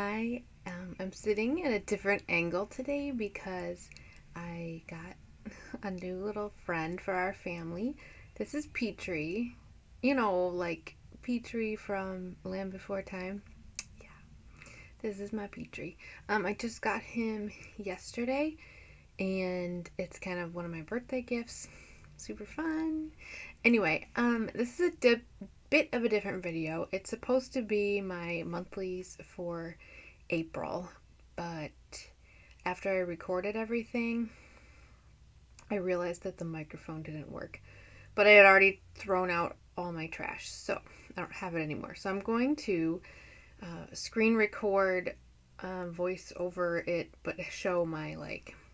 I'm sitting at a different angle today because I got a new little friend for our family. This is Petrie. You know, like Petrie from Land Before Time. Yeah, this is my Petrie. I just got him yesterday, and it's kind of one of my birthday gifts. Super fun. Anyway, this is a bit of a different video. It's supposed to be my monthlies for April, but after I recorded everything, I realized that the microphone didn't work. But I had already thrown out all my trash, so I don't have it anymore. So I'm going to screen record, voice over it, but show my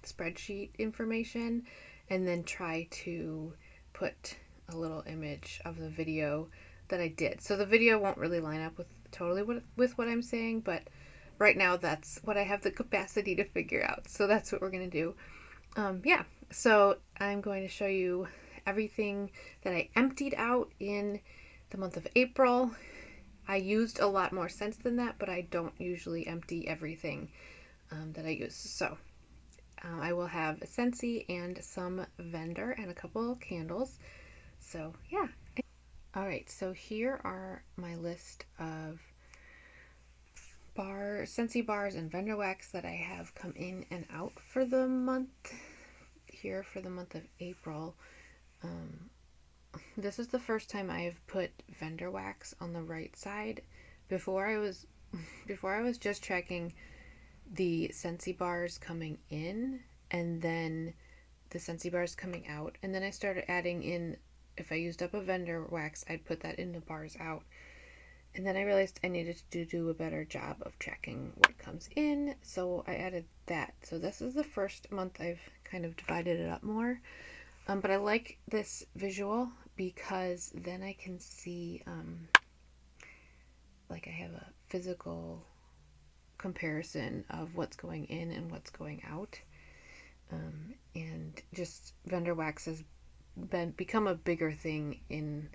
spreadsheet information, and then try to put a little image of the video that I did. So the video won't really line up with with what I'm saying, but right now that's what I have the capacity to figure out. So that's what we're going to do. Yeah, so I'm going to show you everything that I emptied out in the month of April. I used a lot more scents than that, but I don't usually empty everything that I use. So I will have Scentsy and some Lavender and a couple of candles. So yeah. All right, so here are my list of Scentsy bars and Lavender wax that I have come in and out for the month here for the month of April. Um, this is the first time I've put Lavender wax on the right side. Before I was just tracking the Scentsy bars coming in and then the Scentsy bars coming out, and then I started adding in, if I used up a Lavender wax, I'd put that in the bars out. And then I realized I needed to do a better job of tracking what comes in, so I added that. So this is the first month I've kind of divided it up more. But I like this visual because then I can see, I have a physical comparison of what's going in and what's going out. And just Lavender wax has become a bigger thing in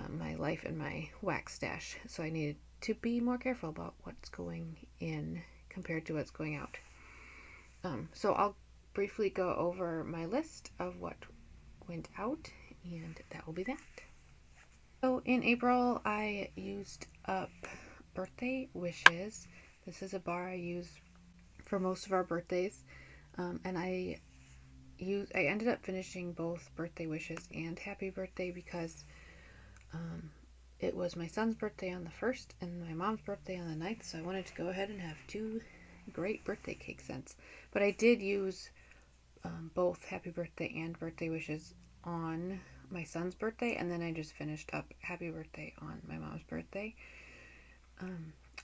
my life and my wax stash, so I needed to be more careful about what's going in compared to what's going out. So I'll briefly go over my list of what went out, and that will be that. So in April, I used up Birthday Wishes. This is a bar I use for most of our birthdays, and I ended up finishing both Birthday Wishes and Happy Birthday because it was my son's birthday on the 1st and my mom's birthday on the 9th, so I wanted to go ahead and have two great birthday cake scents. But I did use both Happy Birthday and Birthday Wishes on my son's birthday, and then I just finished up Happy Birthday on my mom's birthday.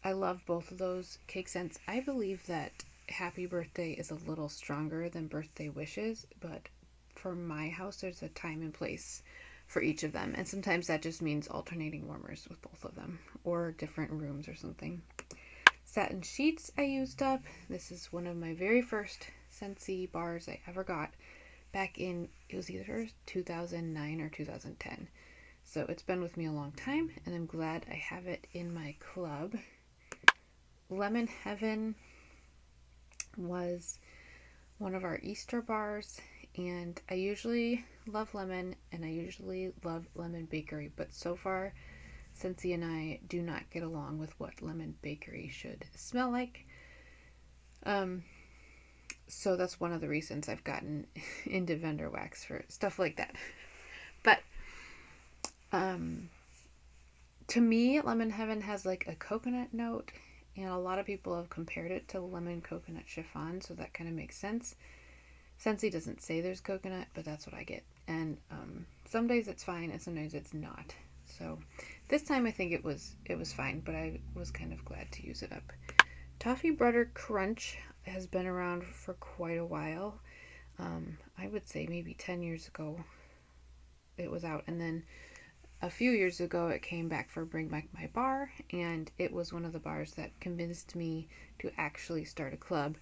I love both of those cake scents. I believe that Happy Birthday is a little stronger than Birthday Wishes, but for my house, there's a time and place for each of them, and sometimes that just means alternating warmers with both of them, or different rooms or something. Satin Sheets I used up. This is one of my very first Scentsy bars I ever got back in, it was either 2009 or 2010. So it's been with me a long time, and I'm glad I have it in my club. Lemon Heaven was one of our Easter bars, and I usually love lemon, and I usually love Lemon Bakery, but so far Scentsy and I do not get along with what Lemon Bakery should smell like. So that's one of the reasons I've gotten into Lavender wax for stuff like that. But to me, Lemon Heaven has like a coconut note, and a lot of people have compared it to lemon coconut chiffon, so that kind of makes sense. Scentsy doesn't say there's coconut, but that's what I get. And some days it's fine, and sometimes it's not. So this time I think it was fine, but I was kind of glad to use it up. Toffee Butter Crunch has been around for quite a while. I would say maybe 10 years ago it was out, and then a few years ago it came back for Bring Back My Bar, and it was one of the bars that convinced me to actually start a club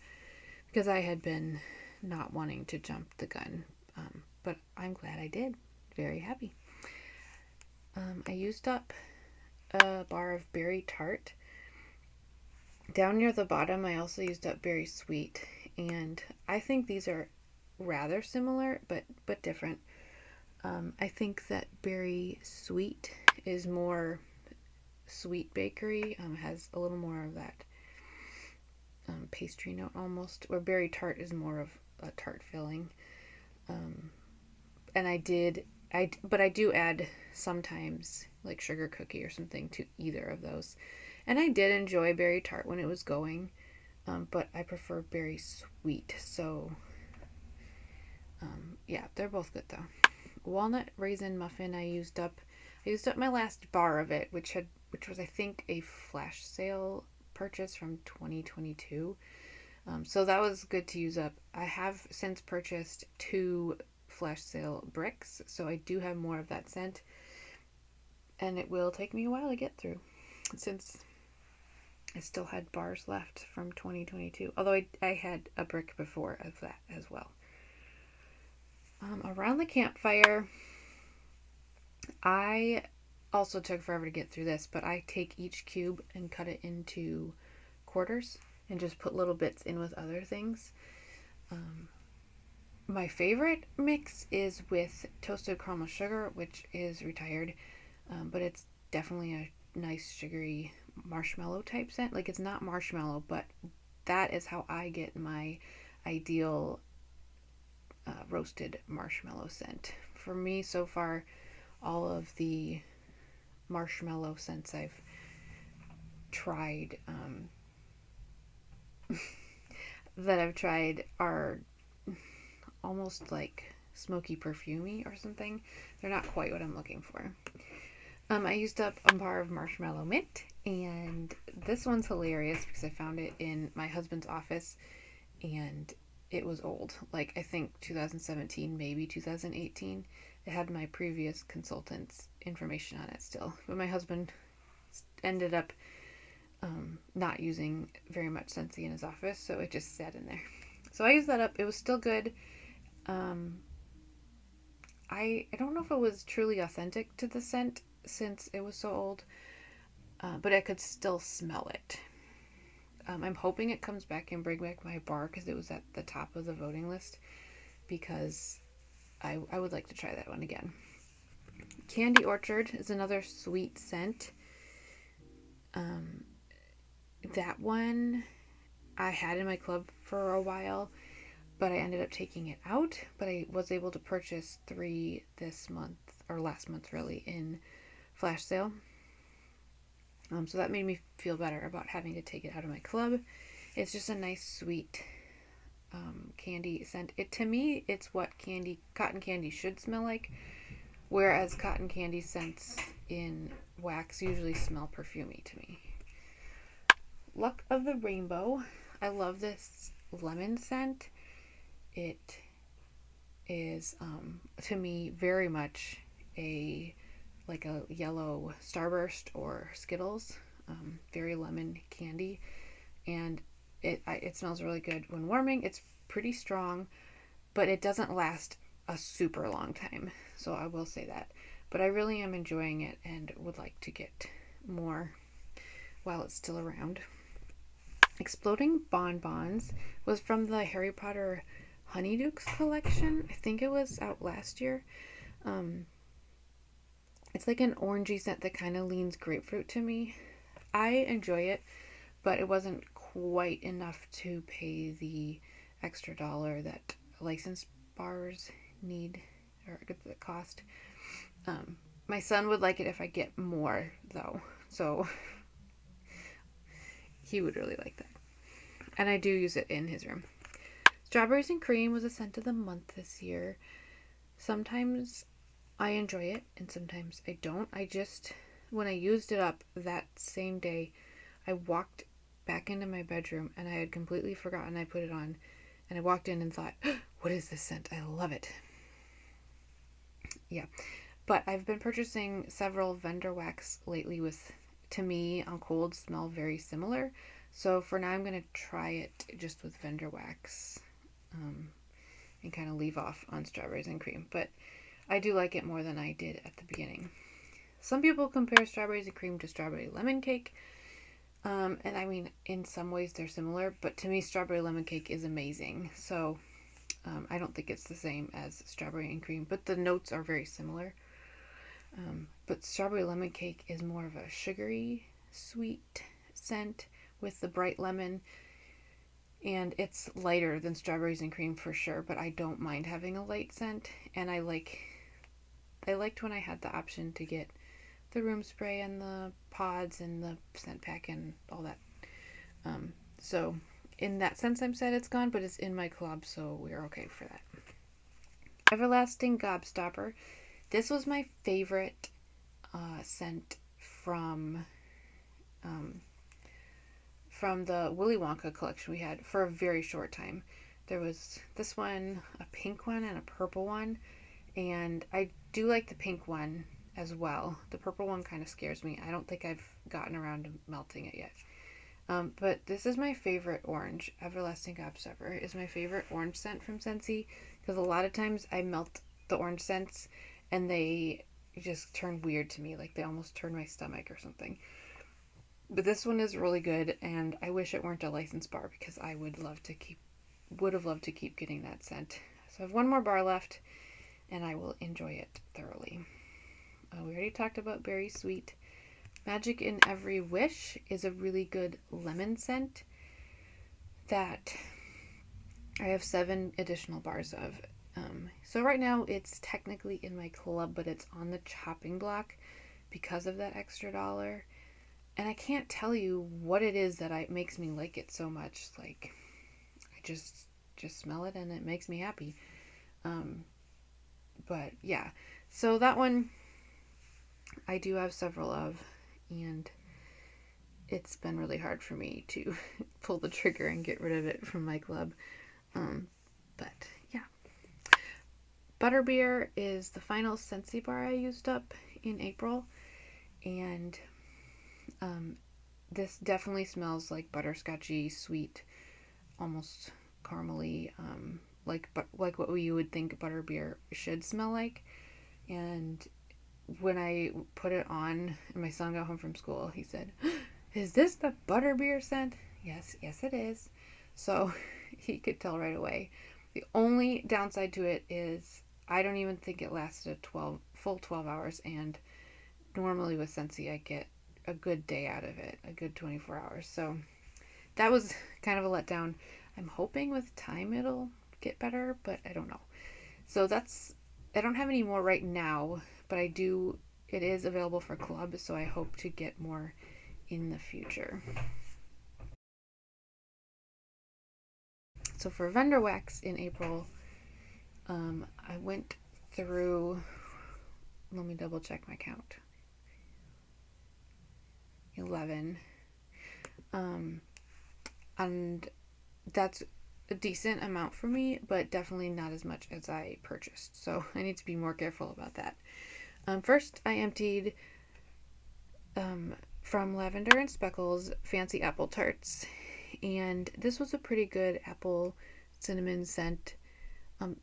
because I had been not wanting to jump the gun, but I'm glad I did. Very happy. I used up a bar of Berry Tart. Down near the bottom, I also used up Berry Sweet, and I think these are rather similar, but different. I think that Berry Sweet is more sweet bakery, has a little more of that pastry note almost, where Berry Tart is more of a tart filling. Um, and but I do add sometimes like sugar cookie or something to either of those. And I did enjoy Berry Tart when it was going, but I prefer Berry Sweet. So yeah, they're both good though. Walnut raisin muffin, I used up my last bar of it, which was I think a flash sale purchase from 2022. So that was good to use up. I have since purchased 2 flash sale bricks, so I do have more of that scent, and it will take me a while to get through since I still had bars left from 2022. Although I had a brick before of that as well. Around the campfire, I also took forever to get through this, but I take each cube and cut it into quarters and just put little bits in with other things. Um, my favorite mix is with toasted caramel sugar, which is retired, but it's definitely a nice sugary marshmallow type scent. Like it's not marshmallow, but that is how I get my ideal roasted marshmallow scent. For me, so far, all of the marshmallow scents I've tried that I've tried are almost like smoky perfumey or something. They're not quite what I'm looking for. I used up a bar of marshmallow mint, and this one's hilarious because I found it in my husband's office, and it was old. Like I think 2017, maybe 2018. It had my previous consultant's information on it still, but my husband ended up not using very much Scentsy in his office, so it just sat in there. So I used that up. It was still good. Um, I don't know if it was truly authentic to the scent since it was so old, but I could still smell it. I'm hoping it comes back and bring back my bar because it was at the top of the voting list because I would like to try that one again. Candy Orchard is another sweet scent. Um, that one I had in my club for a while, but I ended up taking it out. But I was able to purchase 3 this month, or last month really, in flash sale. So that made me feel better about having to take it out of my club. It's just a nice sweet candy scent. To me, it's what cotton candy should smell like, whereas cotton candy scents in wax usually smell perfumey to me. Luck of the Rainbow. I love this lemon scent. It is to me very much a like a yellow Starburst or Skittles, very lemon candy, and it smells really good when warming. It's pretty strong, but it doesn't last a super long time, so I will say that. But I really am enjoying it and would like to get more while it's still around. Exploding Bonbons was from the Harry Potter Honeydukes collection. I think it was out last year. Um, it's like an orangey scent that kind of leans grapefruit to me. I enjoy it, but it wasn't quite enough to pay the extra dollar that licensed bars need or the cost. My son would like it if I get more though, so he would really like that. And I do use it in his room. Strawberries and Cream was a scent of the month this year. Sometimes I enjoy it and sometimes I don't. When I used it up that same day, I walked back into my bedroom and I had completely forgotten I put it on. And I walked in and thought, what is this scent? I love it. Yeah. But I've been purchasing several vendor wax lately with, to me, on cold smell very similar. So for now, I'm going to try it just with vendor wax and kind of leave off on Strawberries and Cream. But I do like it more than I did at the beginning. Some people compare Strawberries and Cream to strawberry lemon cake. And I mean, in some ways they're similar, but to me, strawberry lemon cake is amazing. So I don't think it's the same as strawberry and cream, but the notes are very similar. But strawberry lemon cake is more of a sugary, sweet scent with the bright lemon, and it's lighter than strawberries and cream for sure. But I don't mind having a light scent, and I liked when I had the option to get the room spray and the pods and the scent pack and all that. So in that sense, I'm sad it's gone, but it's in my club, so we're okay for that. Everlasting Gobstopper. This was my favorite scent from um, from the Willy Wonka collection we had for a very short time. There was this one, a pink one, and a purple one, and I do like the pink one as well. The purple one kind of scares me. I don't think I've gotten around to melting it yet. But this is my favorite orange. Everlasting Gobstopper is my favorite orange scent from Scentsy because a lot of times I melt the orange scents and they just turn weird to me, like they almost turn my stomach or something. But this one is really good, and I wish it weren't a licensed bar because I would have loved to keep getting that scent. So I have one more bar left, and I will enjoy it thoroughly. We already talked about Berry Sweet. Magic in Every Wish is a really good lemon scent that I have 7 additional bars of. So right now it's technically in my club, but it's on the chopping block because of that extra dollar. And I can't tell you what it is that makes me like it so much. Like I just smell it and it makes me happy. Um, but yeah, so that one I do have several of, and it's been really hard for me to pull the trigger and get rid of it from my club. Um, but yeah, Butterbeer is the final Scentsy bar I used up in April, and um, this definitely smells like butterscotchy, sweet, almost caramely, like what you would think butterbeer should smell like. And when I put it on, and my son got home from school, he said, "Is this the butterbeer scent?" Yes, yes, it is. So he could tell right away. The only downside to it is I don't even think it lasted a full 12 hours, and normally with Scentsy I get a good day out of it, a good 24 hours. So that was kind of a letdown. I'm hoping with time it'll get better, but I don't know. So I don't have any more right now, but it is available for club, so I hope to get more in the future. So for vendor wax in April, I went through, let me double check my count, 11. Um, and that's a decent amount for me, but definitely not as much as I purchased. So I need to be more careful about that. First, I emptied from Lavender and Speckles Fancy Apple Tarts, and this was a pretty good apple cinnamon scent.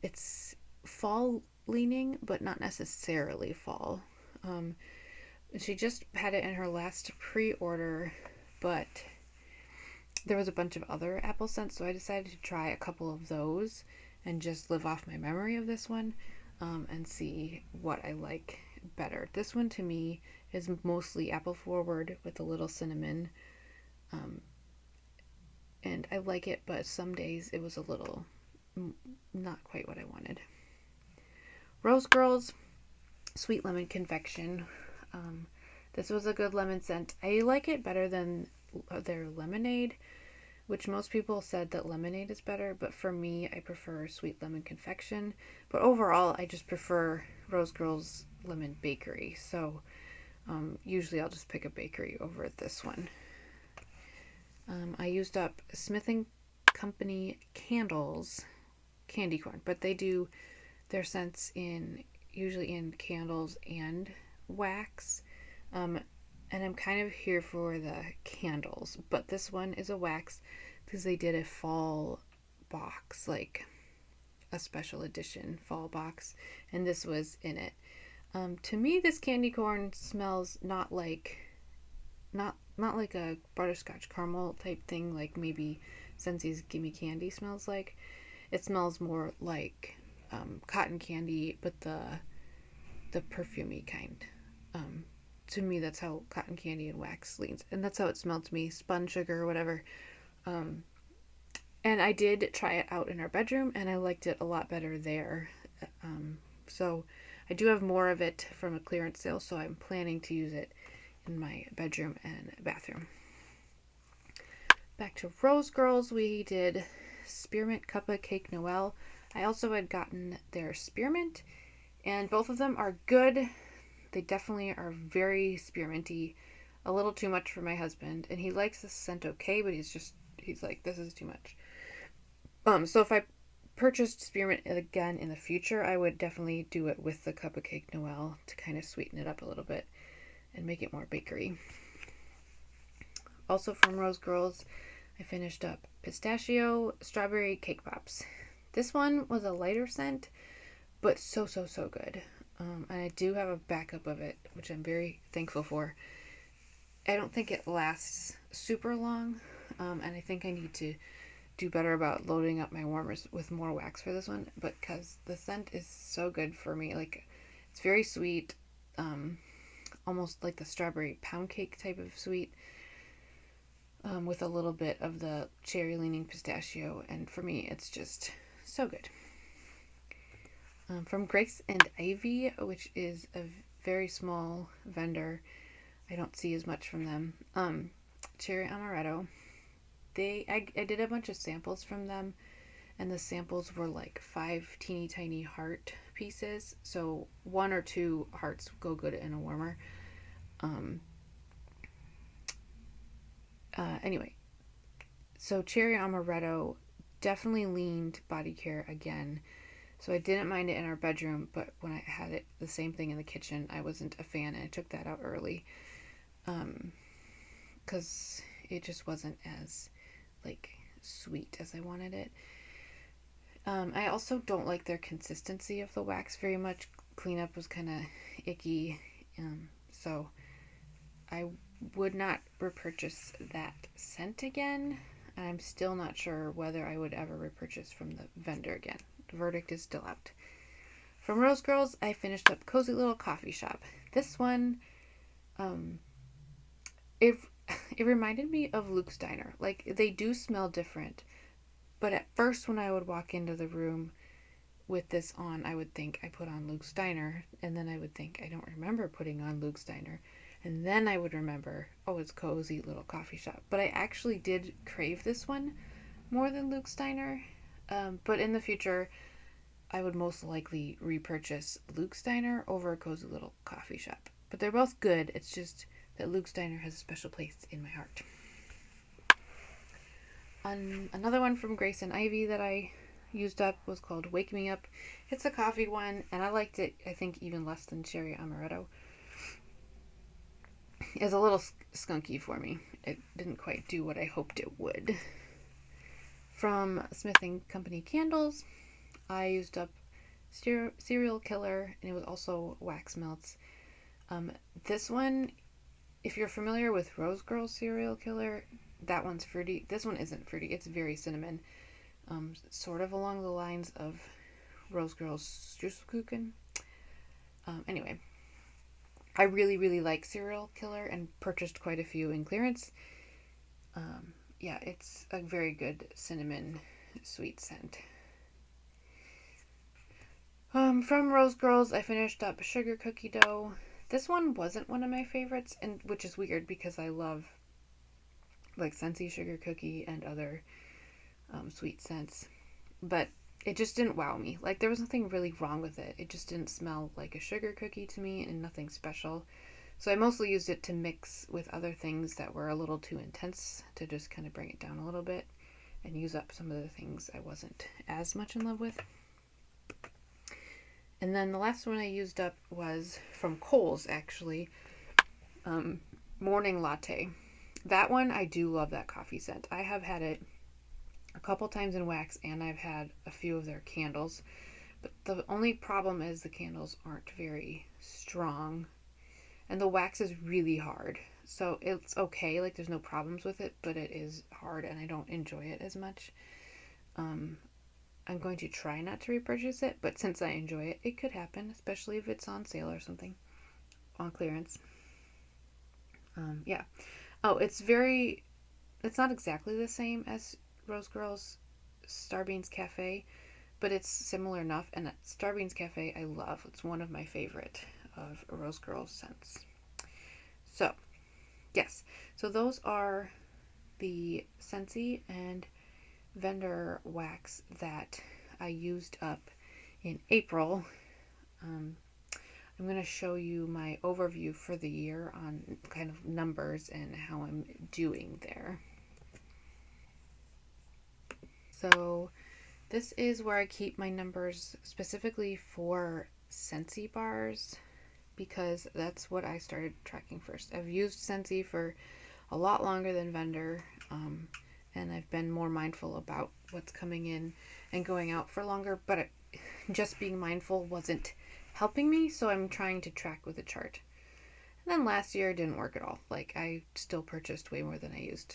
It's fall leaning, but not necessarily fall. Um, she just had it in her last pre-order, but there was a bunch of other apple scents, so I decided to try a couple of those and just live off my memory of this one, and see what I like better. This one to me is mostly apple forward with a little cinnamon, um, and I like it, but some days it was a little not quite what I wanted. Rose Girls Sweet Lemon Confection. Um, this was a good lemon scent. I like it better than their lemonade, which most people said that lemonade is better, but for me, I prefer Sweet Lemon Confection. But overall, I just prefer Rose Girls Lemon Bakery. So usually I'll just pick a bakery over this one. I used up Smith and Company candles, candy corn, but they do their scents usually in candles and wax. Um, and I'm kind of here for the candles, but this one is a wax because they did a fall box, like a special edition fall box, and this was in it. To me, this candy corn smells not not like a butterscotch caramel type thing like maybe Scentsy's Gimme Candy smells like. It smells more like cotton candy, but the perfumey kind. Um, to me, that's how cotton candy and wax leans, and that's how it smelled to me. Spun sugar or whatever. Um, and I did try it out in our bedroom, and I liked it a lot better there. So I do have more of it from a clearance sale, so I'm planning to use it in my bedroom and bathroom. Back to Rose Girls, we did Spearmint Cupcake Noel. I also had gotten their Spearmint, and both of them are good. They definitely are very spearminty. A little too much for my husband, and he likes the scent okay, but he's like, this is too much. So if I purchased spearmint again in the future, I would definitely do it with the Cupcake Noel to kind of sweeten it up a little bit and make it more bakery. Also from Rose Girls, I finished up Pistachio Strawberry Cake Pops. This one was a lighter scent, but so good. And I do have a backup of it, which I'm very thankful for. I don't think it lasts super long, and I think I need to do better about loading up my warmers with more wax for this one, but because the scent is so good for me. Like, it's very sweet, almost like the strawberry pound cake type of sweet, with a little bit of the cherry leaning pistachio, and for me it's just so good. From Grace and Ivy, which is a very small vendor, I don't see as much from them. Cherry Amaretto. I did a bunch of samples from them, and the samples were like 5 teeny tiny heart pieces, so 1 or 2 hearts go good in a warmer. Anyway, so Cherry Amaretto definitely leaned body care again. So I didn't mind it in our bedroom, but when I had it, the same thing in the kitchen, I wasn't a fan, and I took that out early. Because it just wasn't as, like, sweet as I wanted it. I also don't like their consistency of the wax very much. Cleanup was kind of icky. So I would not repurchase that scent again. I'm still not sure whether I would ever repurchase from the vendor again. The verdict is still out. From Rose Girls, I finished up Cozy Little Coffee Shop. This one, it reminded me of Luke's Diner. Like, they do smell different, but at first when I would walk into the room with this on, I would think I put on Luke's Diner, and then I would think I don't remember putting on Luke's Diner, and then I would remember, oh, it's Cozy Little Coffee Shop. But I actually did crave this one more than Luke's Diner. But in the future, I would most likely repurchase Luke's Diner over Cozy Little Coffee Shop. But they're both good. It's just that Luke's Diner has a special place in my heart. Another one from Grace and Ivy that I used up was called Wake Me Up. It's a coffee one, and I liked it, I think, even less than Cherry Amaretto. It's a little skunky for me. It didn't quite do what I hoped it would. From Smith & Company Candles, I used up Serial Killer, and it was also wax melts. This one, if you're familiar with Rose Girl Serial Killer, that one's fruity. This one isn't fruity. It's very cinnamon. Sort of along the lines of Rose Girl's Streuselkuchen. Anyway, I really like Serial Killer and purchased quite a few in clearance. Yeah, it's a very good cinnamon sweet scent. From Rose Girls, I finished up Sugar Cookie Dough. This one wasn't one of my favorites, and which is weird because I love like Scentsy Sugar Cookie and other sweet scents, but it just didn't wow me. Like, there was nothing really wrong with it. It just didn't smell like a sugar cookie to me, and nothing special. So I mostly used it to mix with other things that were a little too intense to just kind of bring it down a little bit and use up some of the things I wasn't as much in love with. And then the last one I used up was from Kohl's, actually. Morning Latte. That one, I do love that coffee scent. I have had it a couple times in wax, and I've had a few of their candles. But the only problem is the candles aren't very strong. And the wax is really hard. So it's okay, like there's no problems with it, but it is hard and I don't enjoy it as much. Um, I'm going to try not to repurchase it, but since I enjoy it, it could happen, especially if it's on sale or something, on clearance. Yeah. Oh, it's not exactly the same as Rose Girl's Starbeans Cafe, but it's similar enough. And Starbeans Cafe, I love. It's one of my favorite of Rose Girl's scents. So, yes. So those are the Scentsy and Vendor wax that I used up in April. Um, I'm going to show you my overview for the year on kind of numbers and how I'm doing there. So this is where I keep my numbers specifically for Scentsy bars because that's what I started tracking first. I've used Scentsy for a lot longer than Vendor, and I've been more mindful about what's coming in and going out for longer, but just being mindful wasn't helping me, so I'm trying to track with a chart. And then last year it didn't work at all. Like, I still purchased way more than I used.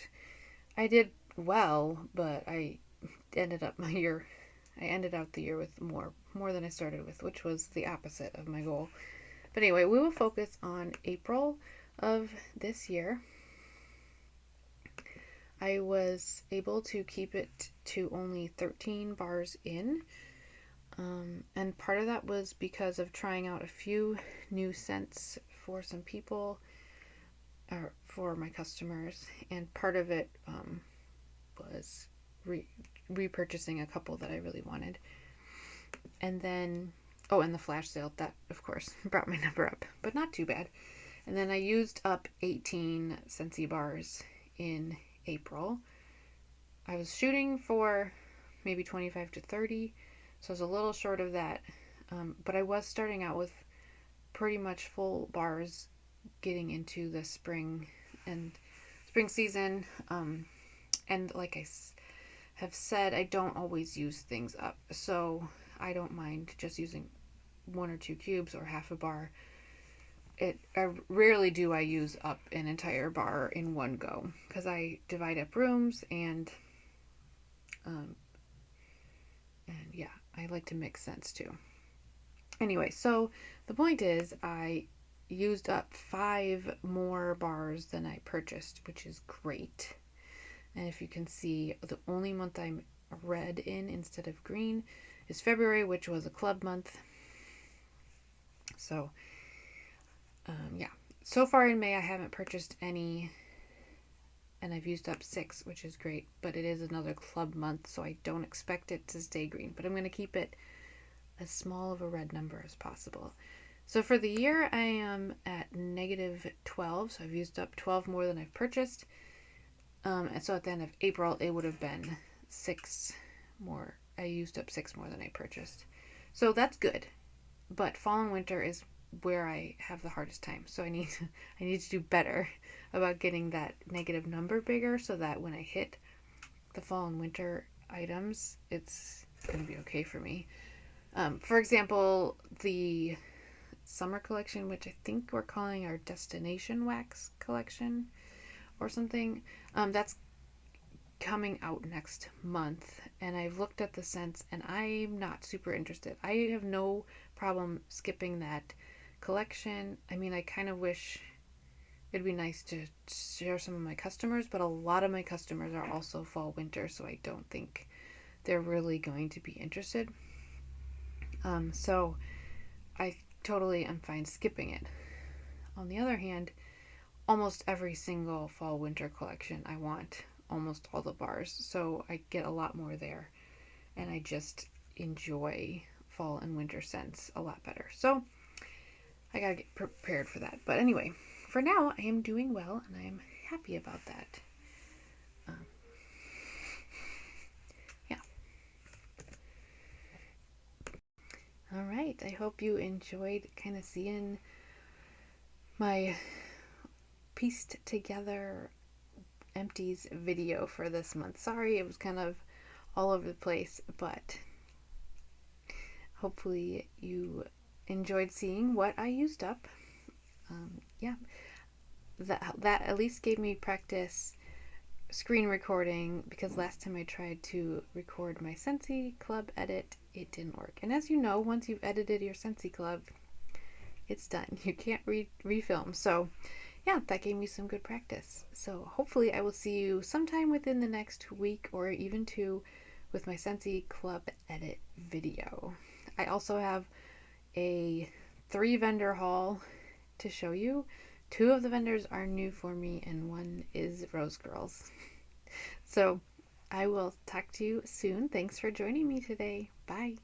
I did well, but I ended out the year with more than I started with, which was the opposite of my goal. But anyway, we will focus on April of this year. I was able to keep it to only 13 bars in. And part of that was because of trying out a few new scents for some people, or for my customers. And part of it was repurchasing a couple that I really wanted. And then, oh, and the flash sale, that of course brought my number up, but not too bad. And then I used up 18 Scentsy bars in April. I was shooting for maybe 25 to 30, so I was a little short of that. But I was starting out with pretty much full bars getting into the spring season. And like I have said, I don't always use things up, so I don't mind just using one or two cubes or half a bar. Rarely do I use up an entire bar in one go because I divide up rooms um, and yeah, I like to mix scents too. Anyway, so the point is I used up 5 more bars than I purchased, which is great. And if you can see, the only month I'm red in instead of green is February, which was a club month. So, yeah. So far in May, I haven't purchased any, and I've used up 6, which is great. But it is another club month, so I don't expect it to stay green. But I'm going to keep it as small of a red number as possible. So for the year, I am at -12, so I've used up 12 more than I've purchased. And so at the end of April, it would have been 6 more. I used up 6 more than I purchased. So that's good. But fall and winter is where I have the hardest time. So I need to do better about getting that negative number bigger so that when I hit the fall and winter items, it's going to be okay for me. For example, the summer collection, which I think we're calling our destination wax collection or something, that's coming out next month, and I've looked at the scents and I'm not super interested. I have no problem skipping that collection. I mean, I kind of wish it'd be nice to share some of my customers, but a lot of my customers are also fall winter, so I don't think they're really going to be interested. So I totally am fine skipping it. On the other hand, almost every single fall winter collection I want almost all the bars, so I get a lot more there, and I just enjoy fall and winter scents a lot better. So I gotta get prepared for that. But anyway, for now I am doing well and I am happy about that. Yeah. All right. I hope you enjoyed kind of seeing my pieced together Empties video for this month. Sorry, it was kind of all over the place, but hopefully you enjoyed seeing what I used up. Yeah. that at least gave me practice screen recording, because last time I tried to record my Scentsy Club edit, it didn't work. And as you know, once you've edited your Scentsy Club, it's done. You can't refilm. So yeah, that gave me some good practice. So hopefully I will see you sometime within the next week or even two with my Scentsy Club edit video. I also have a 3 vendor haul to show you. 2 of the vendors are new for me and 1 is Rose Girls. So I will talk to you soon. Thanks for joining me today. Bye.